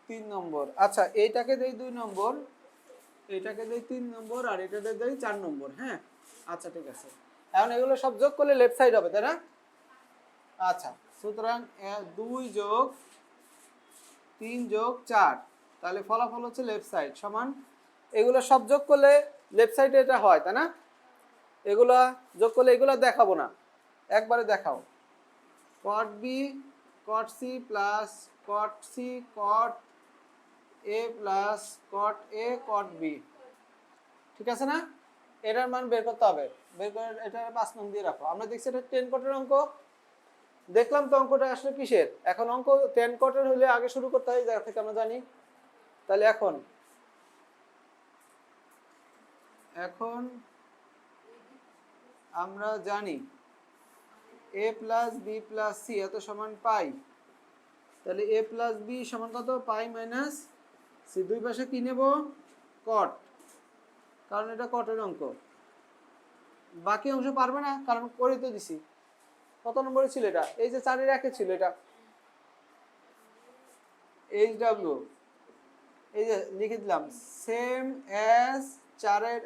3 নম্বর। আচ্ছা এইটাকে দেই 2 নম্বর, এইটাকে দেই 3 নম্বর, আর এটাকে দেই 4 নম্বর। হ্যাঁ, আচ্ছা ঠিক আছে। এখন এগুলো সব যোগ করলে লেফট সাইড হবে, তাই না? আচ্ছা, সুতরাং 2 যোগ 3 যোগ 4, তাহলে ফলাফল হচ্ছে লেফট সাইড সমান, এগুলো সব যোগ করলে লেফট সাইডে এটা হয়, তাই না? এগুলা যোগ করলে এগুলো দেখাবো না, একবারে দেখাও। cot b cot c plus cot c cot a plus cot a cot b, ঠিক আছে না? এটার মান বের করতে হবে, বের করে এটা 5 নং দিয়ে রাখো। আমরা দেখছি এটা 10 কটের অঙ্ক, দেখলাম তো অঙ্কটা আসলে কিসের। এখন অঙ্ক 10 কটের হলে আগে শুরু করতে হয়, জায়গা থেকে আমরা জানি। তাহলে এখন আমরা জানি a plus B plus C এত সমান পাই। তাহলে a প্লাস বি সমান কত? Pi minus C. দুই পাশে কি নেব? কট, কারণ এটা কটের অঙ্ক। বাকি অংশ পারবে না, কারণ করে তো দিছি। কত নম্বরে ছিল এটা? এই যে 4 এর 1 এ ছিল এটা, এইচ ডাব্লিউ, এই যে লিখে দিলাম সেম অ্যাজ 4 এর